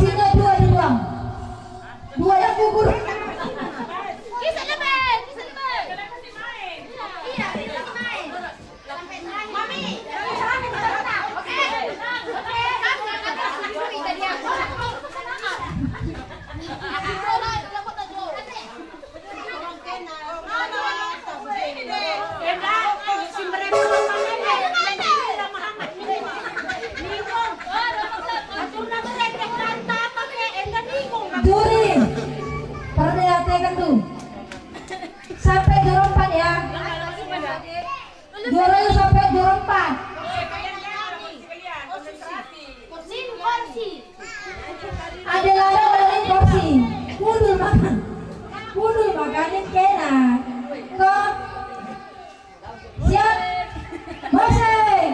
porsinya dua dibuang. Dua yang gugur. Bisa lebih, bisa lebih. Iya, bisa main. Sampai terakhir. Mami, oke. Oke. Tadi aku. Juri, perhatikan tuh. Sampai juara 4 ya. Juaranya sampai juara 4. Ada lari balik porsi. Mundur makan. Mundur makanin kena. Kok? Siap. Masih.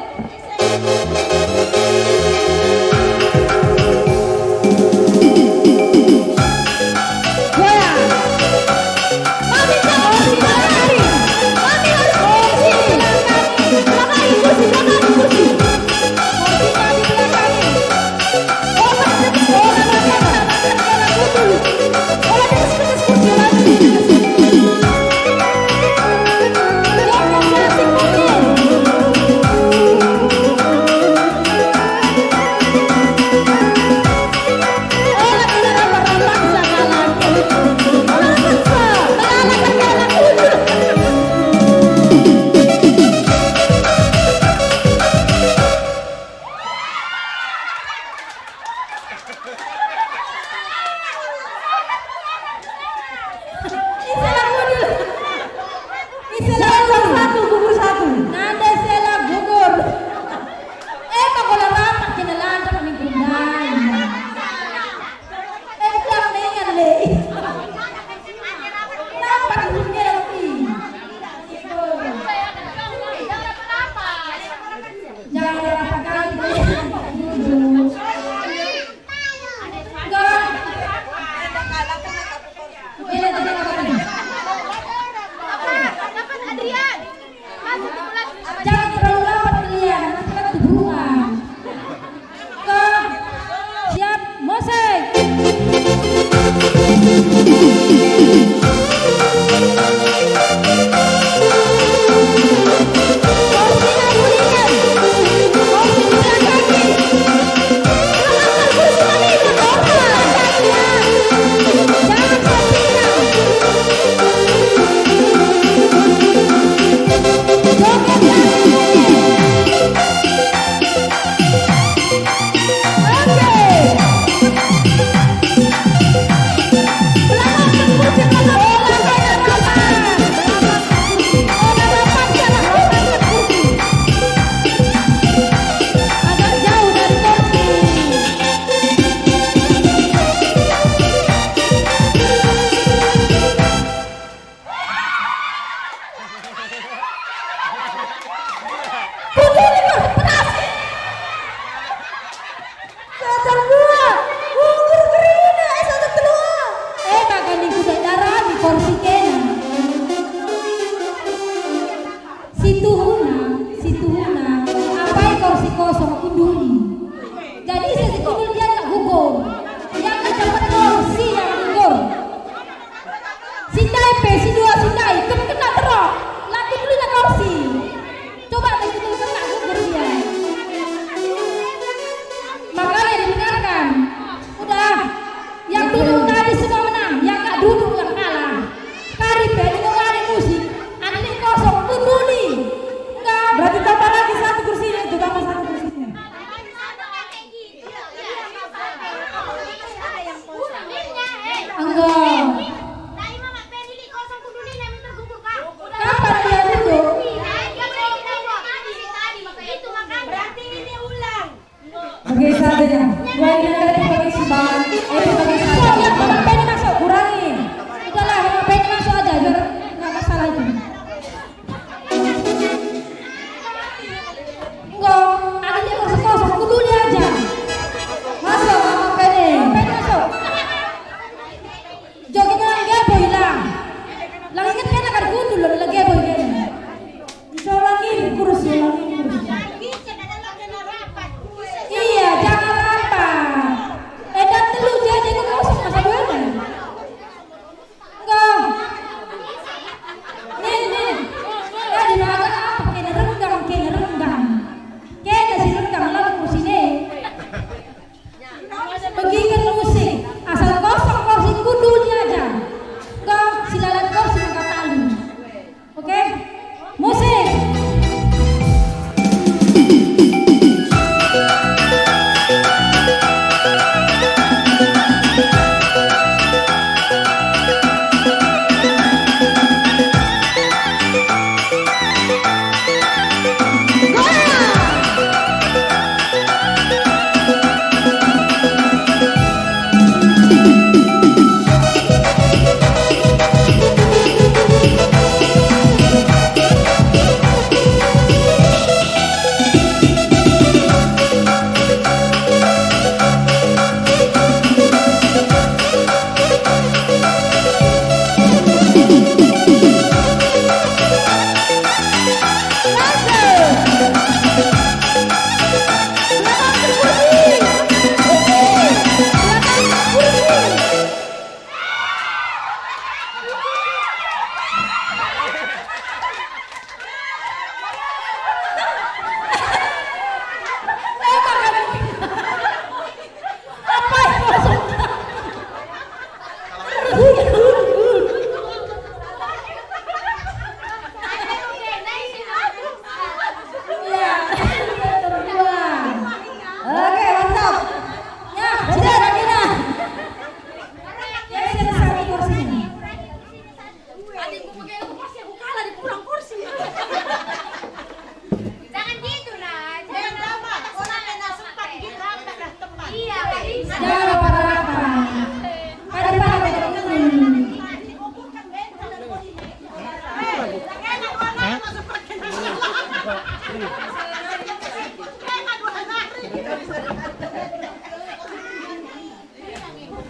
Belakang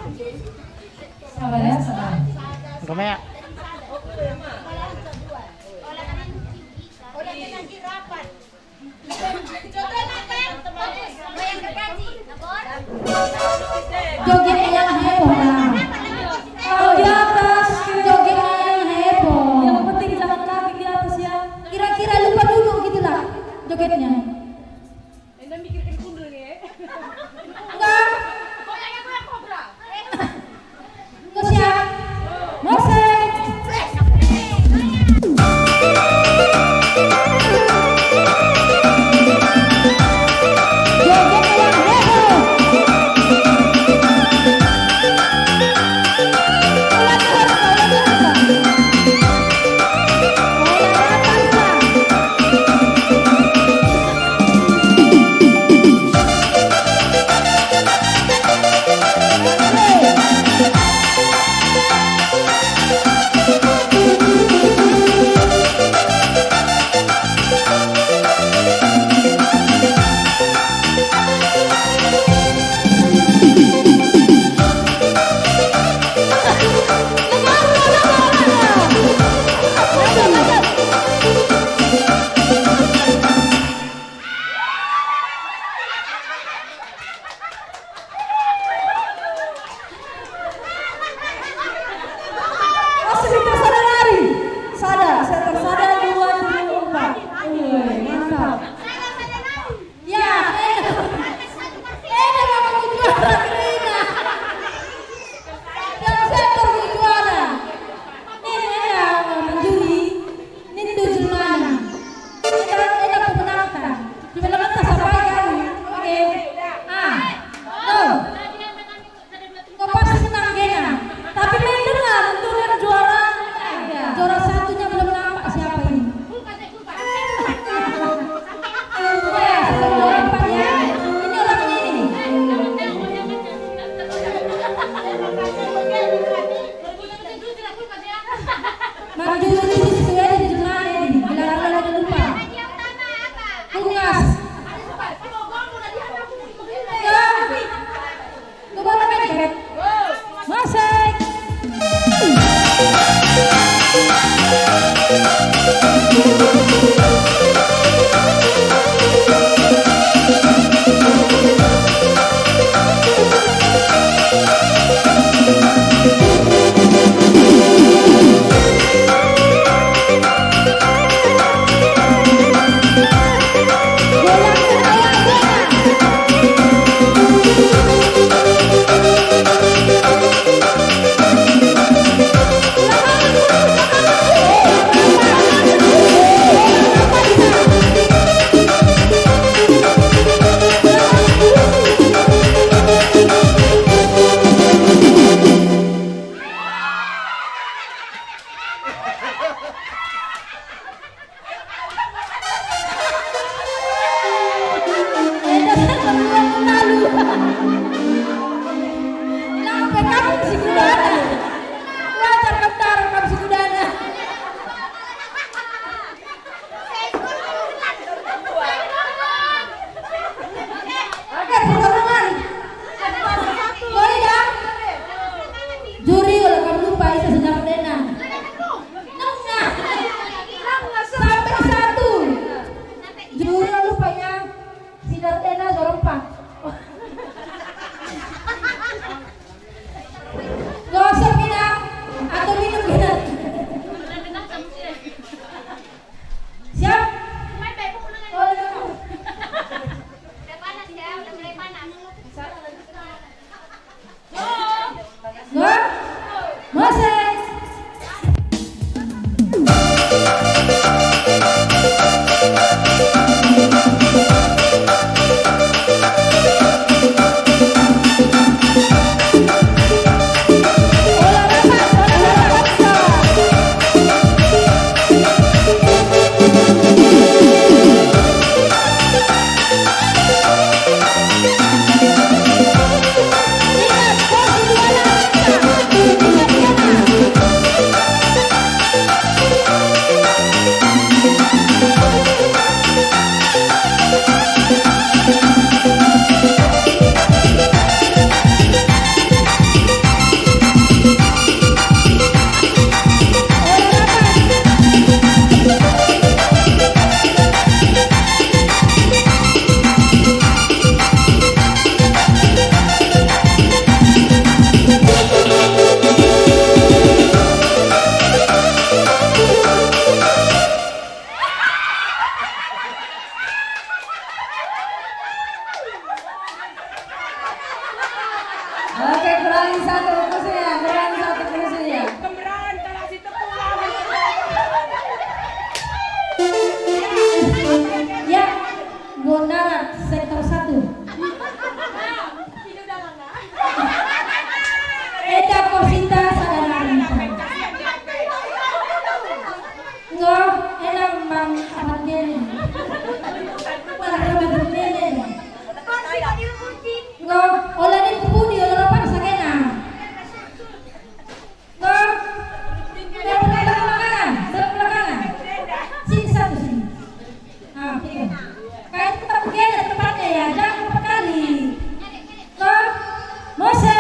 Sabar ya, sabar. Gimana? Jogetnya yang heboh lah. Oh, di atas. Jogetnya yang heboh. Yang penting jangan kaki di atas ya. Kira-kira lupa dulu gitu lah jogetnya. Anda mikirkan kundul nih. Enggak. Goyangnya goyang kobra. Enggak siap. Musik. Jogetnya yang heboh. Kurang satu kursi ya, kurang satu kursi ya. Kemerahan kalau situ pulang. Ya, Bundaran sektor 1. Ini udah lama. Eda Kosita Sadanarita. Enggak, enak mang apa dia nih? Malah kerja dia nih. Enggak, oleh ini kebudi, oleh apa sakena? Enggak, yang belakangan, belakangan. Sini satu sini. Nah, sini. Kayak tetap begini tempatnya ya, jangan empat kali. Enggak, Mose.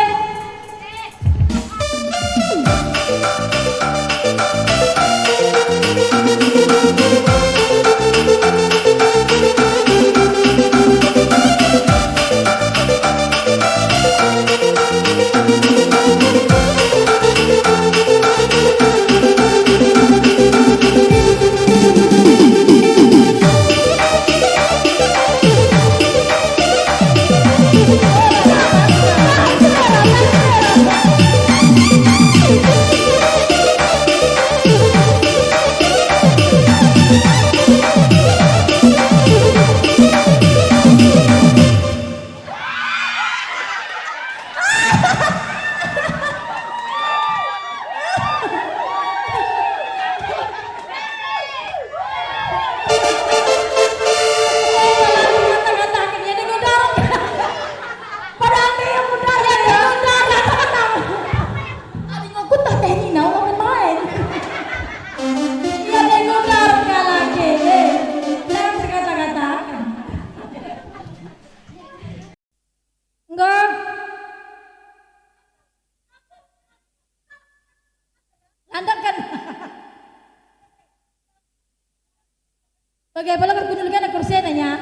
Bagaimana pergunulkan kursi nanya?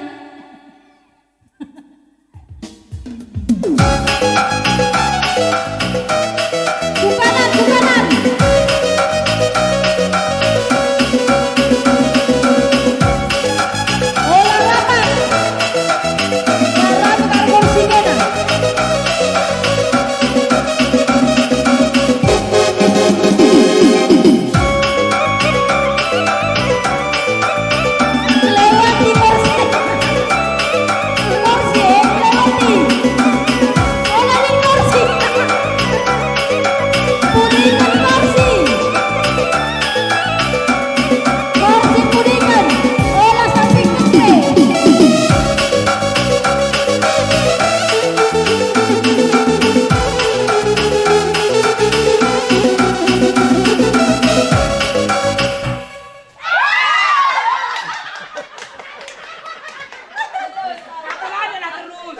Bukanan, bukanan. Olah rapat. Dalam kursi kena. Lewati kursi. Kursi, lewati. Olah di kursi. Pudingkan kursi. Kursi pudingkan. Olah samping kente. Apalagi lah terus.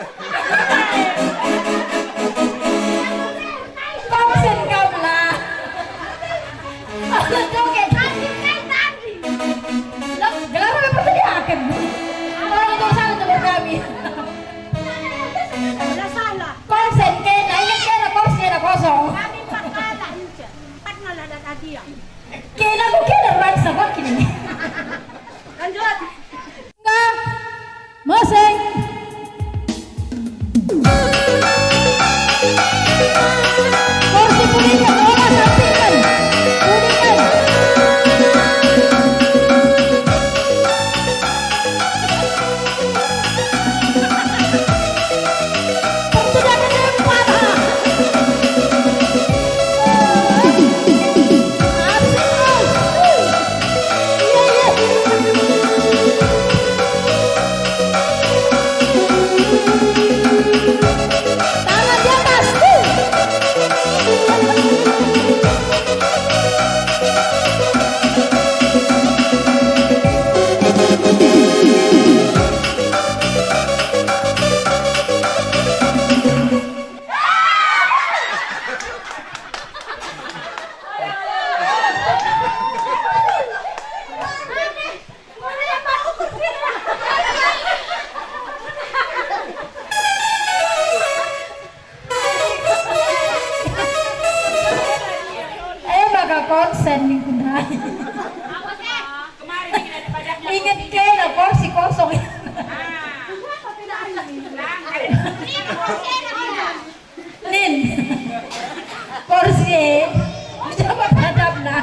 Bangsin kau lah. Joget. Kenapa gak persediakan? Orang itu salah dengan kami. Udah salah. Konsen kena, ingat kena kursi ada kosong. Kami empat kalah aja. Empat ngalah dan hadiah. Kena aku kena bangsa kok kini. Lanjut. Enggak. Musik. Kursi pudingkan, olah sampingkan. Pudingkan. Persediakan yang parah. Asik terus. Iya, iya. Tangan di atas. Bakal konsen nih bunda. Kemarin ini ada pajaknya. Ingat kena kursi kosong. Nin. Sige. Medyo maghanap na.